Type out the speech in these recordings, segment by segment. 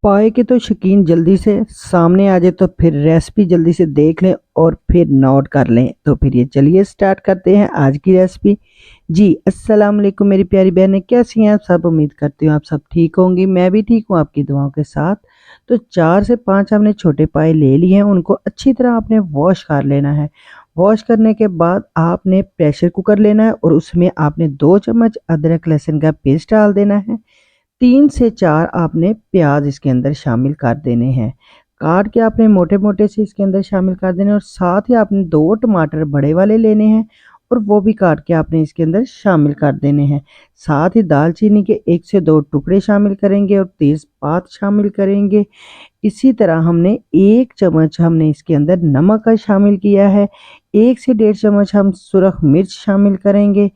पाए के तो शौकीन जल्दी से सामने आ जाए तो फिर रेसिपी जल्दी से देख लें और फिर नोट कर लें। तो फिर ये चलिए स्टार्ट करते हैं आज की रेसिपी। जी अस्सलाम वालेकुम मेरी प्यारी बहनें, कैसी हैं आप सब? उम्मीद करती हूँ आप सब ठीक होंगी। मैं भी ठीक हूँ आपकी दुआओं के साथ। तो 4 से 5 हमने छोटे पाए ले लिए हैं, उनको अच्छी तरह आपने वॉश कर लेना है। वॉश करने के बाद आपने प्रेशर कुकर लेना है और उसमें आपने 2 चम्मच अदरक लहसुन का पेस्ट डाल देना है। 3 से 4 आपने प्याज इसके अंदर शामिल कर देने हैं। काट के आपने मोटे-मोटे से इसके अंदर शामिल कर देने और साथ ही आपने 2 टमाटर बड़े वाले लेने हैं और वो भी काट के आपने इसके अंदर शामिल कर देने हैं। साथ ही दालचीनी के 1 से 2 टुकड़े शामिल करेंगे और तेज़पात शामिल करेंगे। इसी तरह हमने 1 चम्मच हमने इसके अंदर नमक का शामिल किया है। 1 से डेढ़ चम्मच हम सुरख मिर्च शामिल करेंगे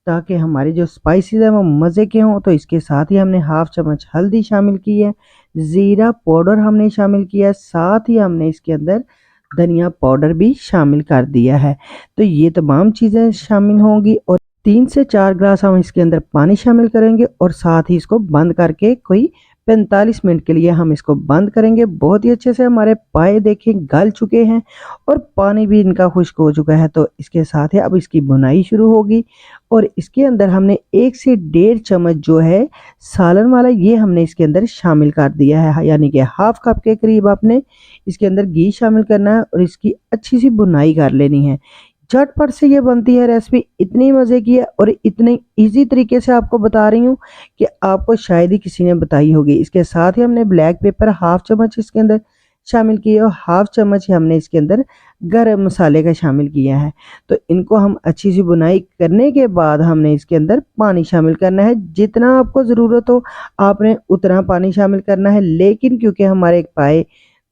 ताकि हमारे जो स्पाइसेस हैं वो मज़े के हों। तो इसके साथ ही हमने हाफ़ चम्मच हल्दी शामिल की है, ज़ीरा पाउडर हमने शामिल किया है, साथ ही हमने इसके अंदर धनिया पाउडर भी शामिल कर दिया है। तो ये तमाम चीज़ें शामिल होंगी और 3 से 4 ग्लास हम इसके अंदर पानी शामिल करेंगे और साथ ही इसको बंद करके कोई 45 मिनट के लिए हम इसको बंद करेंगे। बहुत ही अच्छे से हमारे पाए देखें गल चुके हैं और पानी भी इनका खुश्क हो चुका है। तो इसके साथ ही अब इसकी भुनाई शुरू होगी और इसके अंदर हमने 1 से डेढ़ चम्मच जो है सालन वाला ये हमने इसके अंदर शामिल कर दिया है, यानी कि हाफ कप के करीब आपने इसके अंदर घी शामिल करना है और इसकी अच्छी सी भुनाई कर लेनी है। झटपट से ये बनती है रेसिपी, इतनी मज़े की है और इतने इजी तरीके से आपको बता रही हूँ कि आपको शायद ही किसी ने बताई होगी। इसके साथ ही हमने ब्लैक पेपर हाफ चम्मच इसके अंदर शामिल किया और हाफ चम्मच ही हमने इसके अंदर गरम मसाले का शामिल किया है। तो इनको हम अच्छी सी बुनाई करने के बाद हमने इसके अंदर पानी शामिल करना है। जितना आपको ज़रूरत हो आपने उतना पानी शामिल करना है, लेकिन क्योंकि हमारे पाए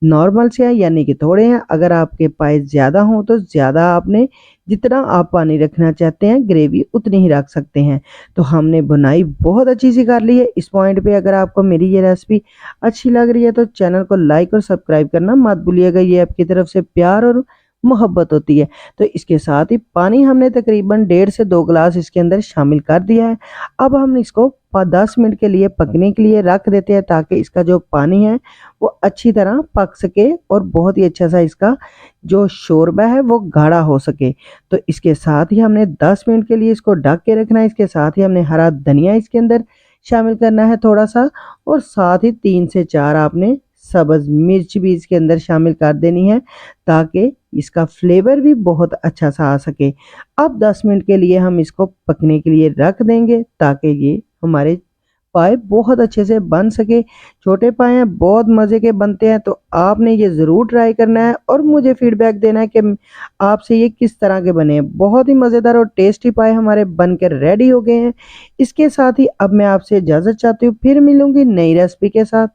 नॉर्मल से हैं यानी कि थोड़े हैं, अगर आपके पाए ज़्यादा हों तो ज़्यादा आपने जितना आप पानी रखना चाहते हैं ग्रेवी उतनी ही रख सकते हैं। तो हमने बुनाई बहुत अच्छी सी कर ली है। इस पॉइंट पे अगर आपको मेरी ये रेसिपी अच्छी लग रही है तो चैनल को लाइक और सब्सक्राइब करना मत भूलिएगा, ये आपकी तरफ से प्यार और मोहब्बत होती है। तो इसके साथ ही पानी हमने तकरीबन 1.5 से 2 गिलास इसके अंदर शामिल कर दिया है। अब हम इसको 10 मिनट के लिए पकने के लिए रख देते हैं ताकि इसका जो पानी है वो अच्छी तरह पक सके और बहुत ही अच्छा सा इसका जो शोरबा है वो गाढ़ा हो सके। तो इसके साथ ही हमने 10 मिनट के लिए इसको ढक के रखना है। इसके साथ ही हमने हरा धनिया इसके अंदर शामिल करना है थोड़ा सा और साथ ही 3 से 4 आपने सब्ज़ मिर्च भी इसके अंदर शामिल कर देनी है ताकि इसका फ्लेवर भी बहुत अच्छा सा आ सके। अब 10 मिनट के लिए हम इसको पकने के लिए रख देंगे ताकि ये हमारे पाए बहुत अच्छे से बन सके। छोटे पाए हैं, बहुत मज़े के बनते हैं, तो आपने ये ज़रूर ट्राई करना है और मुझे फीडबैक देना है कि आपसे ये किस तरह के बने हैं। बहुत ही मज़ेदार और टेस्टी पाए हमारे बनकर रेडी हो गए हैं। इसके साथ ही अब मैं आपसे इजाज़त चाहती हूँ, फिर मिलूँगी नई रेसिपी के साथ।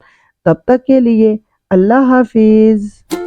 तब तक के लिए अल्लाह हाफ़िज़।